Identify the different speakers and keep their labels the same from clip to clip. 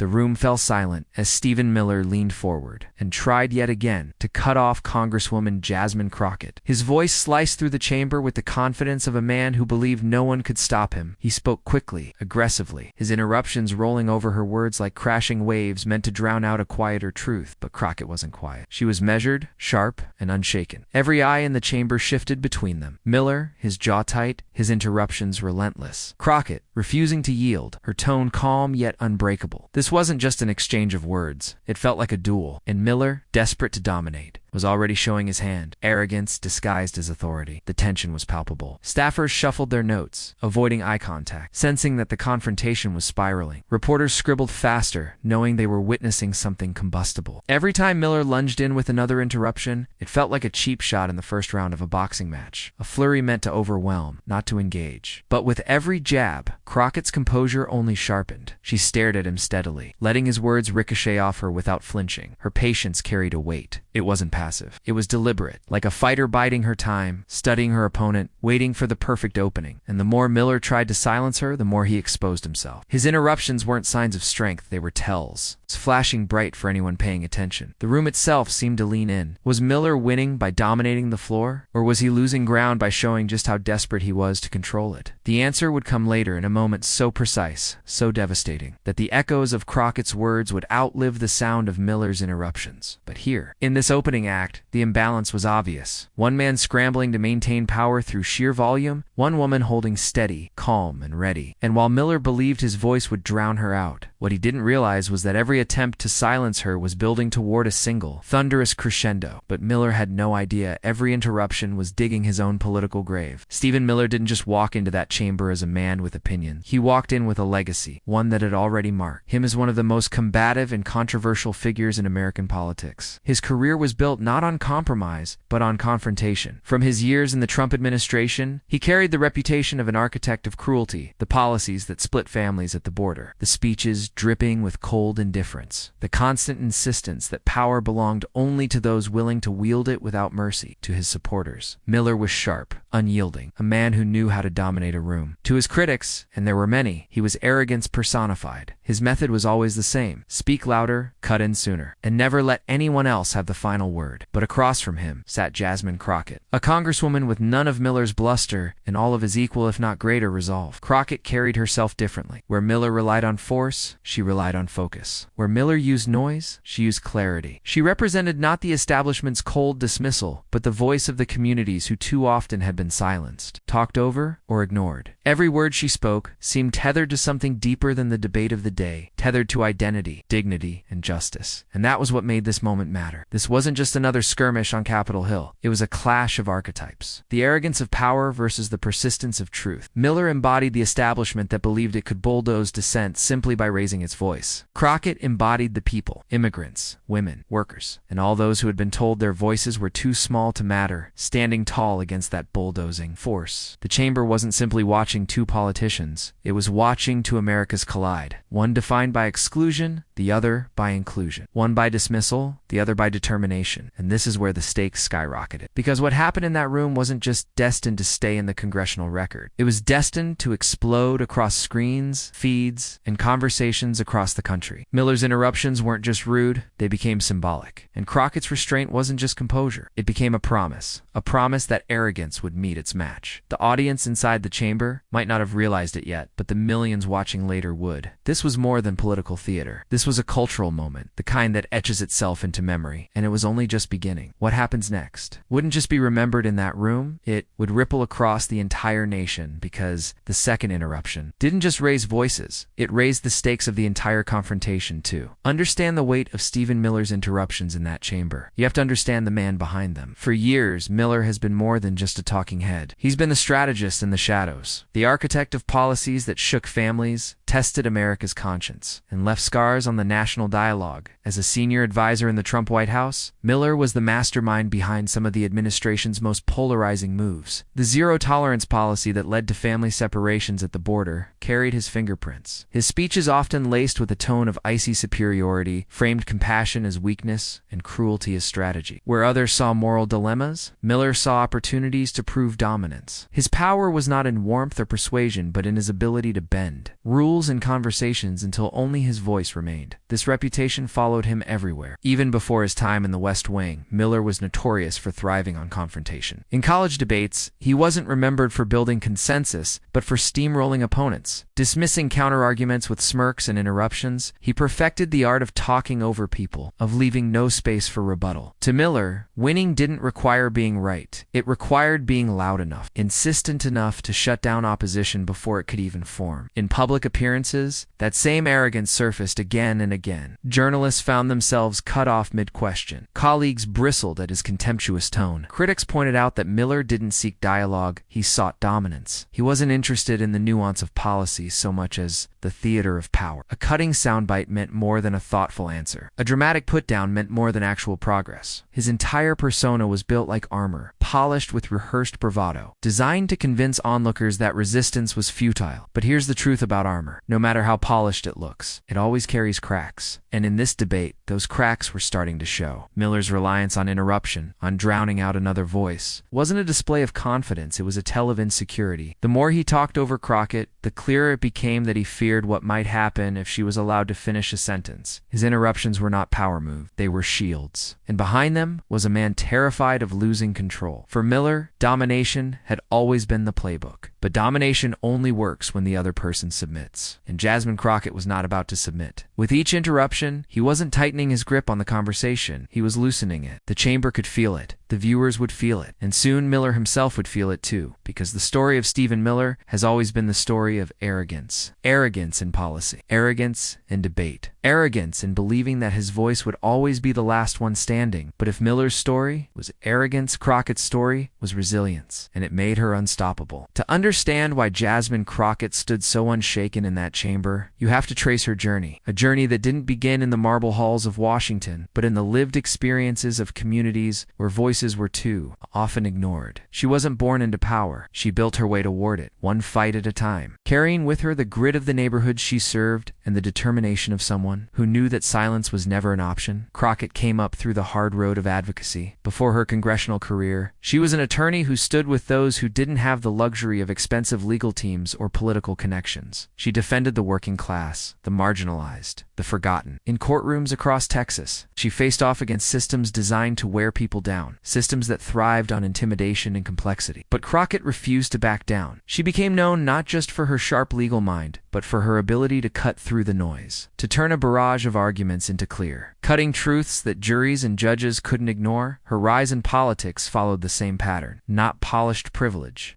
Speaker 1: The room fell silent as Stephen Miller leaned forward and tried yet again to cut off Congresswoman Jasmine Crockett. His voice sliced through the chamber with the confidence of a man who believed no one could stop him. He spoke quickly, aggressively, his interruptions rolling over her words like crashing waves meant to drown out a quieter truth. But Crockett wasn't quiet. She was measured, sharp, and unshaken. Every eye in the chamber shifted between them. Miller, his jaw tight, his interruptions relentless. Crockett, refusing to yield, her tone calm yet unbreakable. This wasn't just an exchange of words. It felt like a duel, and Miller, desperate to dominate, was already showing his hand, arrogance disguised as authority. The tension was palpable. Staffers shuffled their notes, avoiding eye contact, sensing that the confrontation was spiraling. Reporters scribbled faster, knowing they were witnessing something combustible. Every time Miller lunged in with another interruption, it felt like a cheap shot in the first round of a boxing match. A flurry meant to overwhelm, not to engage. But with every jab, Crockett's composure only sharpened. She stared at him steadily, letting his words ricochet off her without flinching. Her patience carried a weight. It wasn't passive. It was deliberate, like a fighter biding her time, studying her opponent, waiting for the perfect opening. And the more Miller tried to silence her, the more he exposed himself. His interruptions weren't signs of strength, they were tells, flashing bright for anyone paying attention. The room itself seemed to lean in. Was Miller winning by dominating the floor? Or was he losing ground by showing just how desperate he was to control it? The answer would come later in a moment so precise, so devastating, that the echoes of Crockett's words would outlive the sound of Miller's interruptions. But here, in this opening act, the imbalance was obvious. One man scrambling to maintain power through sheer volume, one woman holding steady, calm, and ready. And while Miller believed his voice would drown her out, what he didn't realize was that every attempt to silence her was building toward a single, thunderous crescendo. But Miller had no idea every interruption was digging his own political grave. Stephen Miller didn't just walk into that chamber as a man with opinions. He walked in with a legacy, one that had already marked him as one of the most combative and controversial figures in American politics. His career was built not on compromise, but on confrontation. From his years in the Trump administration, he carried the reputation of an architect of cruelty, the policies that split families at the border, the speeches dripping with cold indifference, the constant insistence that power belonged only to those willing to wield it without mercy. To his supporters, Miller was sharp, unyielding, a man who knew how to dominate a room. To his critics, and there were many, he was arrogance personified. His method was always the same: speak louder, cut in sooner, and never let anyone else have the final word. But across from him sat Jasmine Crockett, a congresswoman with none of Miller's bluster and all of his equal if not greater resolve. Crockett carried herself differently. Where Miller relied on force, she relied on focus. Where Miller used noise, she used clarity. She represented not the establishment's cold dismissal, but the voice of the communities who too often had been silenced, talked over, or ignored. Every word she spoke seemed tethered to something deeper than the debate of the day, tethered to identity, dignity, and justice. And that was what made this moment matter. This wasn't just another skirmish on Capitol Hill. It was a clash of archetypes. The arrogance of power versus the persistence of truth. Miller embodied the establishment that believed it could bulldoze dissent simply by raising its voice. Crockett embodied the people, immigrants, women, workers, and all those who had been told their voices were too small to matter, standing tall against that bulldozing force. The chamber wasn't simply watching two politicians. It was watching two Americas collide, one defined by exclusion, the other by inclusion. One by dismissal, the other by determination. And this is where the stakes skyrocketed. Because what happened in that room wasn't just destined to stay in the congressional record. It was destined to explode across screens, feeds, and conversations across the country. Miller's interruptions weren't just rude, they became symbolic. And Crockett's restraint wasn't just composure. It became a promise that arrogance would meet its match. The audience inside the chamber might not have realized it yet, but the millions watching later would. This was more than political theater. This was a cultural moment, the kind that etches itself into memory, and it was only just beginning. What happens next wouldn't just be remembered in that room, it would ripple across the entire nation, because the second interruption didn't just raise voices, it raised the stakes of the entire confrontation too. Understand the weight of Stephen Miller's interruptions in that chamber. You have to understand the man behind them. For years, Miller has been more than just a talking head. He's been the strategist in the shadows, the architect of policies that shook families, tested America's conscience, and left scars on the national dialogue. As a senior advisor in the Trump White House, Miller was the mastermind behind some of the administration's most polarizing moves. The zero-tolerance policy that led to family separations at the border carried his fingerprints. His speeches, often laced with a tone of icy superiority, framed compassion as weakness and cruelty as strategy. Where others saw moral dilemmas, Miller saw opportunities to prove prove dominance. His power was not in warmth or persuasion, but in his ability to bend rules in conversations until only his voice remained. This reputation followed him everywhere. Even before his time in the West Wing, Miller was notorious for thriving on confrontation. In college debates, he wasn't remembered for building consensus, but for steamrolling opponents. Dismissing counterarguments with smirks and interruptions, he perfected the art of talking over people, of leaving no space for rebuttal. To Miller, winning didn't require being right. It required being loud enough, insistent enough to shut down opposition before it could even form. In public appearances, that same arrogance surfaced again and again. Journalists found themselves cut off mid-question. Colleagues bristled at his contemptuous tone. Critics pointed out that Miller didn't seek dialogue, he sought dominance. He wasn't interested in the nuance of policy so much as the theater of power. A cutting soundbite meant more than a thoughtful answer. A dramatic put-down meant more than actual progress. His entire persona was built like armor, polished with rehearsed bravado, designed to convince onlookers that resistance was futile. But here's the truth about armor. No matter how polished it looks, it always carries cracks. And in this debate, those cracks were starting to show. Miller's reliance on interruption, on drowning out another voice, wasn't a display of confidence, it was a tell of insecurity. The more he talked over Crockett, the clearer it became that he feared what might happen if she was allowed to finish a sentence. His interruptions were not power moves, they were shields. And behind them was a man terrified of losing control. For Miller, domination had always been the playbook. But domination only works when the other person submits. And Jasmine Crockett was not about to submit. With each interruption, he wasn't tightening his grip on the conversation, he was loosening it. The chamber could feel it. The viewers would feel it. And soon Miller himself would feel it too. Because the story of Stephen Miller has always been the story of arrogance. Arrogance in policy. Arrogance in debate. Arrogance in believing that his voice would always be the last one standing. But if Miller's story was arrogance, Crockett's story was resilience. And it made her unstoppable. To understand why Jasmine Crockett stood so unshaken in that chamber, you have to trace her journey. A journey that didn't begin in the marble halls of Washington, but in the lived experiences of communities where voices were too often ignored. She wasn't born into power. She built her way toward it, one fight at a time, carrying with her the grit of the neighborhood she served and the determination of someone who knew that silence was never an option. Crockett came up through the hard road of advocacy. Before her congressional career, she was an attorney who stood with those who didn't have the luxury of expensive legal teams or political connections. She defended the working class, the marginalized, the forgotten. In courtrooms across Texas, she faced off against systems designed to wear people down, systems that thrived on intimidation and complexity. But Crockett refused to back down. She became known not just for her sharp legal mind, but for her ability to cut through the noise, to turn a barrage of arguments into clear, cutting truths that juries and judges couldn't ignore. Her rise in politics followed the same pattern, not polished privilege,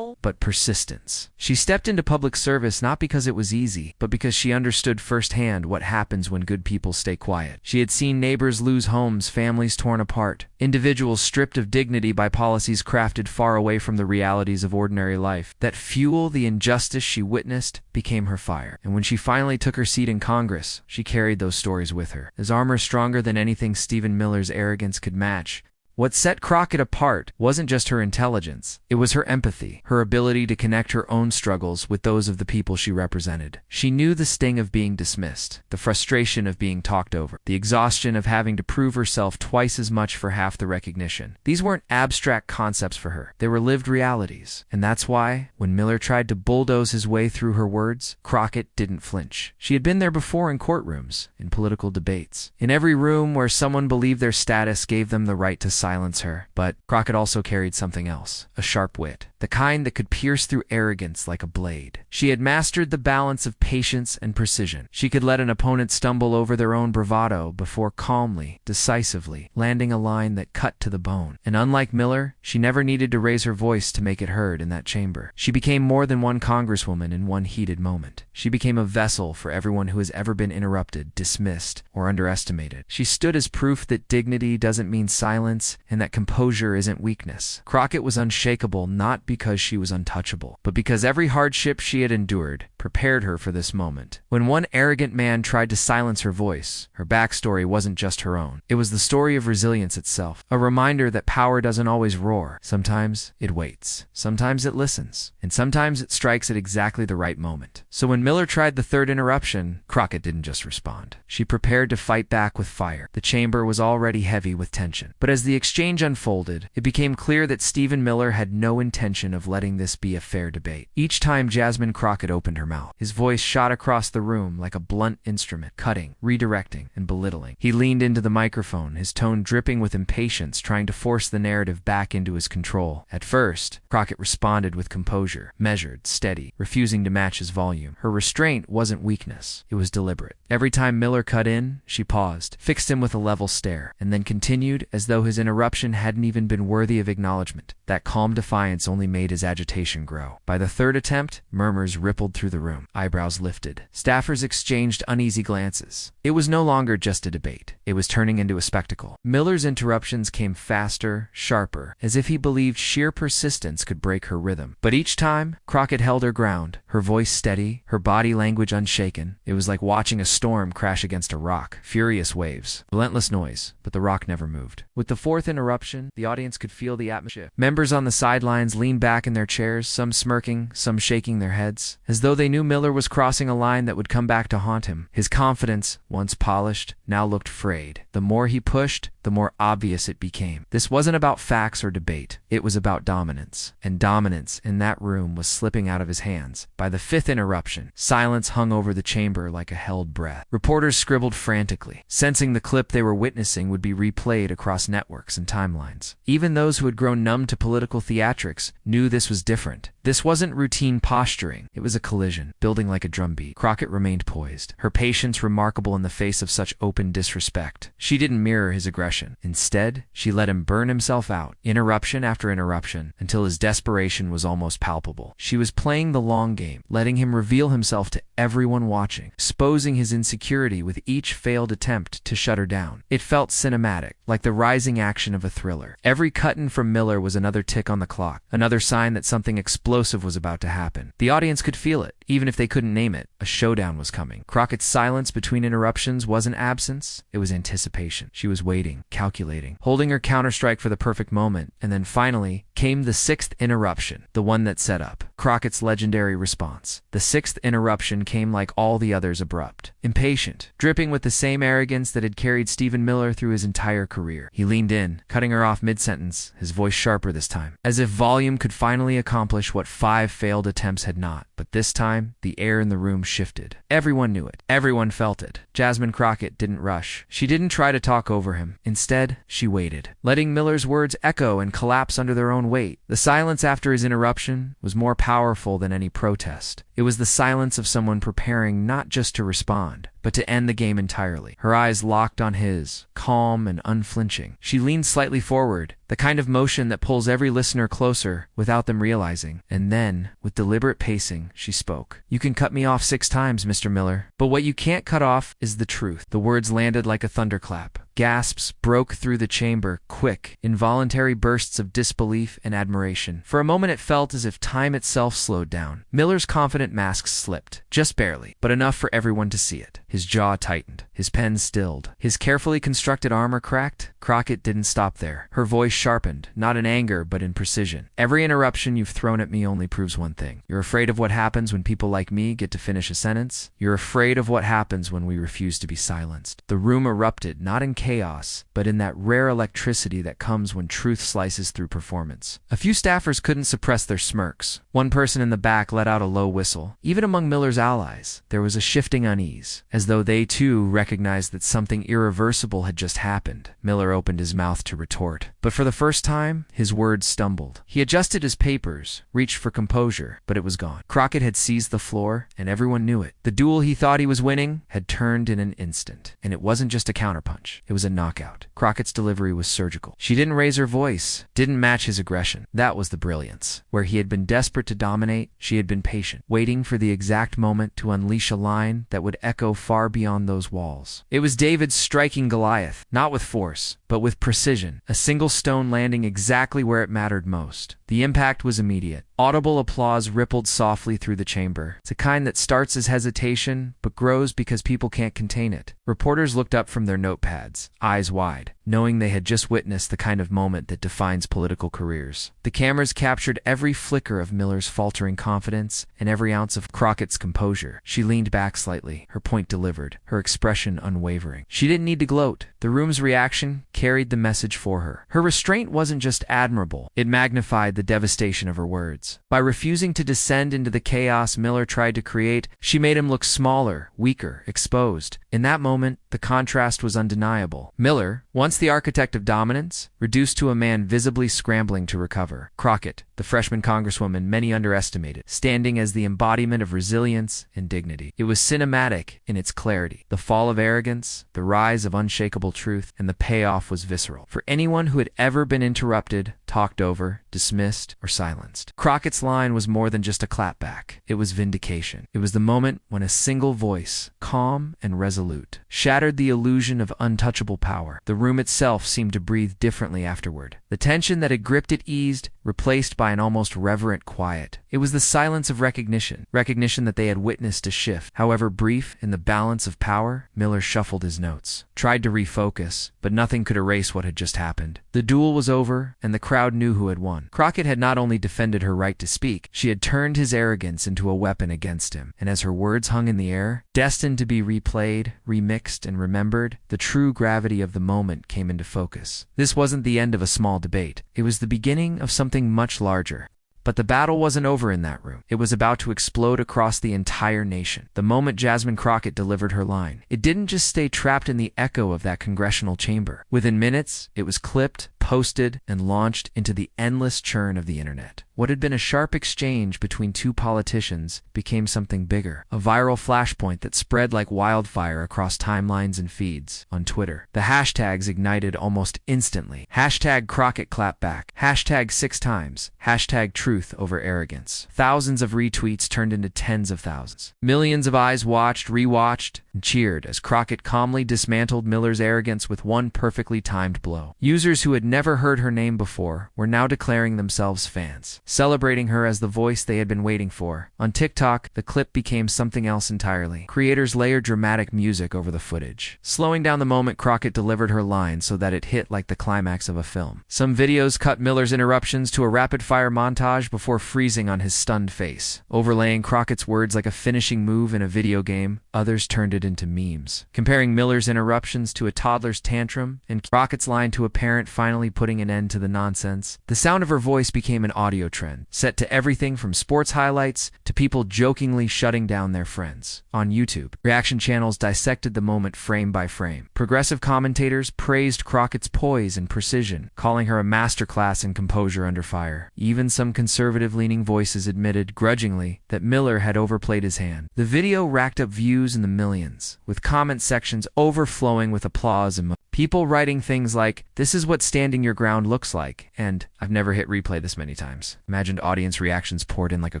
Speaker 1: but persistence. She stepped into public service not because it was easy, but because she understood firsthand what happens when good people stay quiet. She had seen neighbors lose homes, families torn apart, individuals stripped of dignity by policies crafted far away from the realities of ordinary life. That fuel, the injustice she witnessed, became her fire. And when she finally took her seat in Congress, she carried those stories with her, as armor stronger than anything Stephen Miller's arrogance could match. What set Crockett apart wasn't just her intelligence, it was her empathy, her ability to connect her own struggles with those of the people she represented. She knew the sting of being dismissed, the frustration of being talked over, the exhaustion of having to prove herself twice as much for half the recognition. These weren't abstract concepts for her, they were lived realities. And that's why, when Miller tried to bulldoze his way through her words, Crockett didn't flinch. She had been there before in courtrooms, in political debates, in every room where someone believed their status gave them the right to silence her. But Crockett also carried something else, a sharp wit, the kind that could pierce through arrogance like a blade. She had mastered the balance of patience and precision. She could let an opponent stumble over their own bravado before calmly, decisively, landing a line that cut to the bone. And unlike Miller, she never needed to raise her voice to make it heard in that chamber. She became more than one congresswoman in one heated moment. She became a vessel for everyone who has ever been interrupted, dismissed, or underestimated. She stood as proof that dignity doesn't mean silence and that composure isn't weakness. Crockett was unshakable not because she was untouchable, but because every hardship she had endured prepared her for this moment. When one arrogant man tried to silence her voice, her backstory wasn't just her own. It was the story of resilience itself, a reminder that power doesn't always roar. Sometimes it waits, sometimes it listens, and sometimes it strikes at exactly the right moment. So when Miller tried the third interruption, Crockett didn't just respond. She prepared to fight back with fire. The chamber was already heavy with tension. But as the exchange unfolded, it became clear that Stephen Miller had no intention of letting this be a fair debate. Each time Jasmine Crockett opened her mouth, his voice shot across the room like a blunt instrument, cutting, redirecting, and belittling. He leaned into the microphone, his tone dripping with impatience, trying to force the narrative back into his control. At first, Crockett responded with composure, measured, steady, refusing to match his volume. Her restraint wasn't weakness, it was deliberate. Every time Miller cut in, she paused, fixed him with a level stare, and then continued as though his interruption hadn't even been worthy of acknowledgement. That calm defiance only made his agitation grow. By the third attempt, murmurs rippled through the room. Eyebrows lifted. Staffers exchanged uneasy glances. It was no longer just a debate. It was turning into a spectacle. Miller's interruptions came faster, sharper, as if he believed sheer persistence could break her rhythm. But each time, Crockett held her ground, her voice steady, her body language unshaken. It was like watching a storm crash against a rock. Furious waves, relentless noise, but the rock never moved. With the fourth interruption, the audience could feel the atmosphere. Members on the sidelines leaned back in their chairs, some smirking, some shaking their heads, as though they knew Miller was crossing a line that would come back to haunt him. His confidence, once polished, now looked frayed. The more he pushed, the more obvious it became. This wasn't about facts or debate. It was about dominance. And dominance in that room was slipping out of his hands. By the fifth interruption, silence hung over the chamber like a held breath. Reporters scribbled frantically, sensing the clip they were witnessing would be replayed across networks and timelines. Even those who had grown numb to political theatrics knew this was different. This wasn't routine posturing. It was a collision, building like a drumbeat. Crockett remained poised, her patience remarkable in the face of such open disrespect. She didn't mirror his aggression. Instead, she let him burn himself out, interruption after interruption, until his desperation was almost palpable. She was playing the long game, letting him reveal himself to everyone watching, exposing his insecurity with each failed attempt to shut her down. It felt cinematic, like the rising action of a thriller. Every cut-in from Miller was another tick on the clock, another sign that something explosive was about to happen. The audience could feel it, even if they couldn't name it. A showdown was coming. Crockett's silence between interruptions wasn't absence, it was anticipation. She was waiting, calculating, holding her counterstrike for the perfect moment, and then finally came the sixth interruption, the one that set up Crockett's legendary response. The sixth interruption came like all the others, abrupt, impatient, dripping with the same arrogance that had carried Stephen Miller through his entire career. He leaned in, cutting her off mid-sentence, his voice sharper this time, as if volume could finally accomplish what 5 failed attempts had not. But this time, the air in the room shifted. Everyone knew it. Everyone felt it. Jasmine Crockett didn't rush. She didn't try to talk over him. Instead, she waited, letting Miller's words echo and collapse under their own weight. The silence after his interruption was more powerful than any protest. It was the silence of someone preparing not just to respond, but to end the game entirely. Her eyes locked on his, calm and unflinching. She leaned slightly forward, the kind of motion that pulls every listener closer without them realizing. And then, with deliberate pacing, she spoke. "You can cut me off 6 times, Mr. Miller, but what you can't cut off is the truth." The words landed like a thunderclap. Gasps broke through the chamber, quick, involuntary bursts of disbelief and admiration. For a moment it felt as if time itself slowed down. Miller's confident mask slipped, just barely, but enough for everyone to see it. His jaw tightened, his pen stilled, his carefully constructed armor cracked. Crockett didn't stop there. Her voice sharpened, not in anger, but in precision. "Every interruption you've thrown at me only proves one thing. You're afraid of what happens when people like me get to finish a sentence. You're afraid of what happens when we refuse to be silenced." The room erupted, not in chaos, but in that rare electricity that comes when truth slices through performance. A few staffers couldn't suppress their smirks. One person in the back let out a low whistle. Even among Miller's allies, there was a shifting unease, as though they too recognized that something irreversible had just happened. Miller opened his mouth to retort, but for the first time, his words stumbled. He adjusted his papers, reached for composure, but it was gone. Crockett had seized the floor, and everyone knew it. The duel he thought he was winning had turned in an instant, and it wasn't just a counterpunch. It was was a knockout. Crockett's delivery was surgical. She didn't raise her voice, didn't match his aggression. That was the brilliance. Where he had been desperate to dominate, she had been patient, waiting for the exact moment to unleash a line that would echo far beyond those walls. It was David striking Goliath, not with force, but with precision, a single stone landing exactly where it mattered most. The impact was immediate. Audible applause rippled softly through the chamber. It's a kind that starts as hesitation, but grows because people can't contain it. Reporters looked up from their notepads, eyes wide, knowing they had just witnessed the kind of moment that defines political careers. The cameras captured every flicker of Miller's faltering confidence and every ounce of Crockett's composure. She leaned back slightly, her point delivered, her expression unwavering. She didn't need to gloat. The room's reaction carried the message for her. Her restraint wasn't just admirable, it magnified the devastation of her words. By refusing to descend into the chaos Miller tried to create, she made him look smaller, weaker, exposed. In that moment, the contrast was undeniable. Miller, once the architect of dominance, reduced to a man visibly scrambling to recover. Crockett, the freshman congresswoman many underestimated, standing as the embodiment of resilience and dignity. It was cinematic in its clarity. The fall of arrogance, the rise of unshakable truth, and the payoff was visceral. For anyone who had ever been interrupted, talked over, dismissed, or silenced. Crockett's line was more than just a clapback. It was vindication. It was the moment when a single voice, calm and resolute, shattered the illusion of untouchable power. The room itself seemed to breathe differently afterward. The tension that had gripped it eased, replaced by an almost reverent quiet. It was the silence of recognition that they had witnessed a shift. However brief in the balance of power, Miller shuffled his notes, tried to refocus, but nothing could erase what had just happened. The duel was over, and the crowd knew who had won. Crockett had not only defended her right to speak, she had turned his arrogance into a weapon against him. And as her words hung in the air, destined to be replayed, remixed, and remembered, the true gravity of the moment came into focus. This wasn't the end of a small debate. It was the beginning of something much larger. But the battle wasn't over in that room. It was about to explode across the entire nation. The moment Jasmine Crockett delivered her line, it didn't just stay trapped in the echo of that congressional chamber. Within minutes, it was clipped, posted, and launched into the endless churn of the internet. What had been a sharp exchange between two politicians became something bigger, a viral flashpoint that spread like wildfire across timelines and feeds. On Twitter, the hashtags ignited almost instantly. Hashtag Crockett Clapback, hashtag 6x, hashtag truth over arrogance. Thousands of retweets turned into tens of thousands. Millions of eyes watched, rewatched, and cheered as Crockett calmly dismantled Miller's arrogance with one perfectly timed blow. Users who had never heard her name before were now declaring themselves fans, celebrating her as the voice they had been waiting for. On TikTok, the clip became something else entirely. Creators layered dramatic music over the footage, slowing down the moment Crockett delivered her line so that it hit like the climax of a film. Some videos cut Miller's interruptions to a rapid-fire montage before freezing on his stunned face, overlaying Crockett's words like a finishing move in a video game. Others turned it into memes, comparing Miller's interruptions to a toddler's tantrum and Crockett's line to a parent finally putting an end to the nonsense. The sound of her voice became an audio trend, set to everything from sports highlights to people jokingly shutting down their friends. On YouTube, reaction channels dissected the moment frame by frame. Progressive commentators praised Crockett's poise and precision, calling her a masterclass in composure under fire. Even some conservative-leaning voices admitted, grudgingly, that Miller had overplayed his hand. The video racked up views in the millions, with comment sections overflowing with applause and people writing things like, "This is what standing your ground looks like," and "I've never hit replay this many times." Imagined audience reactions poured in like a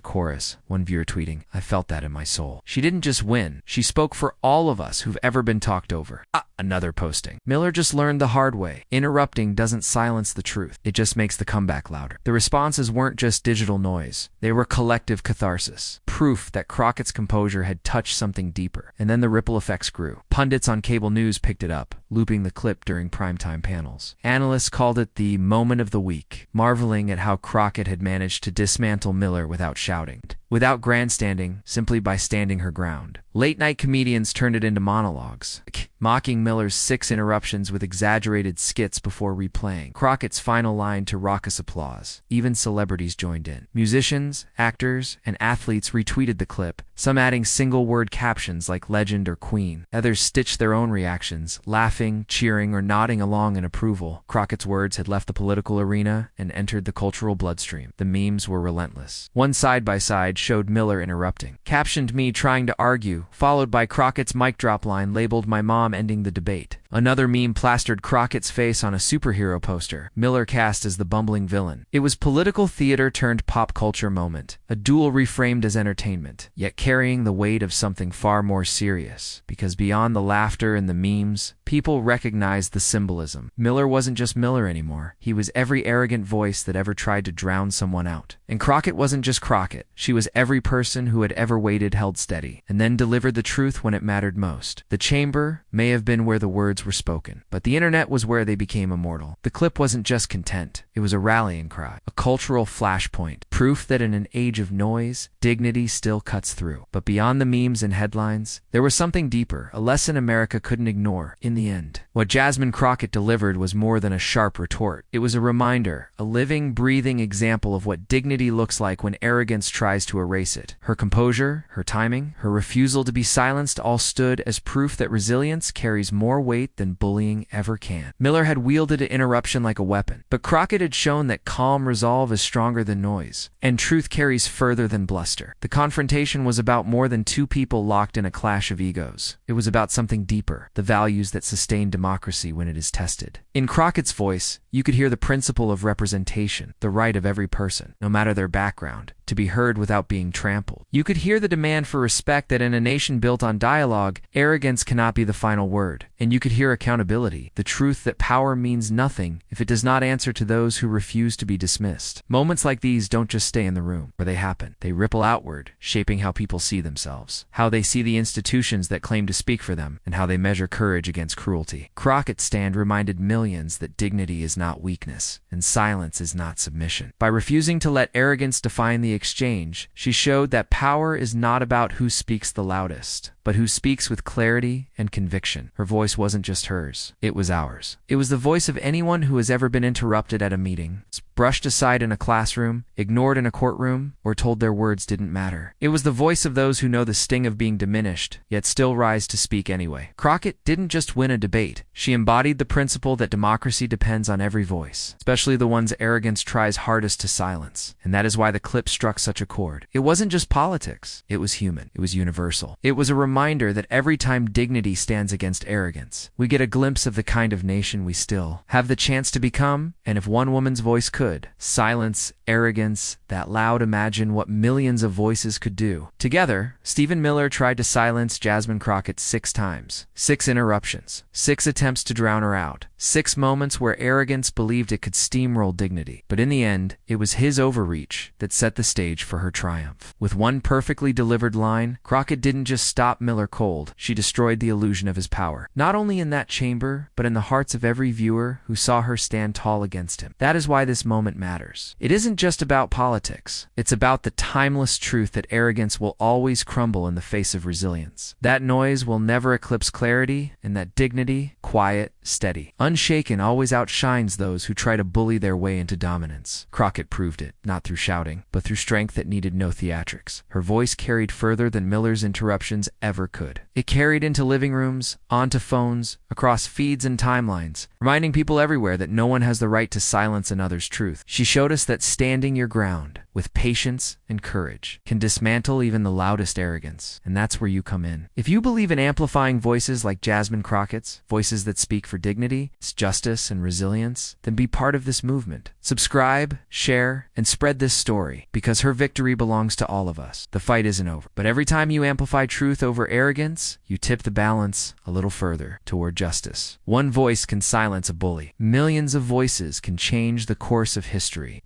Speaker 1: chorus, one viewer tweeting, "I felt that in my soul." She didn't just win, she spoke for all of us who've ever been talked over. Another posting. Miller just learned the hard way. Interrupting doesn't silence the truth. It just makes the comeback louder. The responses weren't just digital noise. They were collective catharsis. Proof that Crockett's composure had touched something deeper. And then the ripple effects grew. Pundits on cable news picked it up, looping the clip during primetime panels. Analysts called it the moment of the week, marveling at how Crockett had managed to dismantle Miller without shouting, without grandstanding, simply by standing her ground. Late-night comedians turned it into monologues, mocking Miller's 6 interruptions with exaggerated skits before replaying Crockett's final line to raucous applause. Even celebrities joined in. Musicians, actors, and athletes retweeted the clip, some adding single-word captions like legend or queen. Others stitched their own reactions, laughing, cheering, or nodding along in approval. Crockett's words had left the political arena and entered the cultural bloodstream. The memes were relentless. One side-by-side showed Miller interrupting, captioned me trying to argue, followed by Crockett's mic drop line labeled "My mom ending the debate." Another meme plastered Crockett's face on a superhero poster, Miller cast as the bumbling villain. It was political theater turned pop culture moment, a duel reframed as entertainment, yet carrying the weight of something far more serious. Because beyond the laughter and the memes, people recognized the symbolism. Miller wasn't just Miller anymore. He was every arrogant voice that ever tried to drown someone out. And Crockett wasn't just Crockett. She was every person who had ever waited, held steady, and then delivered the truth when it mattered most. The chamber may have been where the words were spoken, but the internet was where they became immortal. The clip wasn't just content. It was a rallying cry, a cultural flashpoint, proof that in an age of noise, dignity still cuts through. But beyond the memes and headlines, there was something deeper, a lesson America couldn't ignore. In the end, what Jasmine Crockett delivered was more than a sharp retort. It was a reminder, a living, breathing example of what dignity looks like when arrogance tries to erase it. Her composure, her timing, her refusal to be silenced all stood as proof that resilience carries more weight than bullying ever can. Miller had wielded an interruption like a weapon, but Crockett had shown that calm resolve is stronger than noise, and truth carries further than bluster. The confrontation was about more than two people locked in a clash of egos. It was about something deeper, the values that sustain democracy when it is tested. In Crockett's voice, you could hear the principle of representation, the right of every person, no matter their background, to be heard without being trampled. You could hear the demand for respect that in a nation built on dialogue, arrogance cannot be the final word. And you could hear accountability, the truth that power means nothing if it does not answer to those who refuse to be dismissed. Moments like these don't just stay in the room where they happen. They ripple outward, shaping how people see themselves, how they see the institutions that claim to speak for them, and how they measure courage against cruelty. Crockett's stand reminded millions that dignity is not weakness, and silence is not submission. By refusing to let arrogance define the exchange, she showed that power is not about who speaks the loudest, but who speaks with clarity and conviction. Her voice wasn't just hers, it was ours. It was the voice of anyone who has ever been interrupted at a meeting, brushed aside in a classroom, ignored in a courtroom, or told their words didn't matter. It was the voice of those who know the sting of being diminished, yet still rise to speak anyway. Crockett didn't just win a debate. She embodied the principle that democracy depends on every voice, especially the ones arrogance tries hardest to silence. And that is why the clip struck such a chord. It wasn't just politics. It was human. It was universal. It was a reminder that every time dignity stands against arrogance, we get a glimpse of the kind of nation we still have the chance to become. And if one woman's voice could silence arrogance that loud, imagine what millions of voices could do. Together, Stephen Miller tried to silence Jasmine Crockett 6 times. 6 interruptions. 6 attempts to drown her out. 6 moments where arrogance believed it could steamroll dignity. But in the end, it was his overreach that set the stage for her triumph. With one perfectly delivered line, Crockett didn't just stop Miller cold, she destroyed the illusion of his power. Not only in that chamber, but in the hearts of every viewer who saw her stand tall against him. That is why this moment matters. It isn't just about politics. It's about the timeless truth that arrogance will always crumble in the face of resilience. That noise will never eclipse clarity, and that dignity, quiet, steady, unshaken, always outshines those who try to bully their way into dominance. Crockett proved it, not through shouting, but through strength that needed no theatrics. Her voice carried further than Miller's interruptions ever could. It carried into living rooms, onto phones, across feeds and timelines, reminding people everywhere that no one has the right to silence another's truth. She showed us that standing your ground, with patience and courage, can dismantle even the loudest arrogance. And that's where you come in. If you believe in amplifying voices like Jasmine Crockett's, voices that speak for dignity, justice, and resilience, then be part of this movement. Subscribe, share, and spread this story, because her victory belongs to all of us. The fight isn't over. But every time you amplify truth over arrogance, you tip the balance a little further toward justice. One voice can silence a bully. Millions of voices can change the course of history.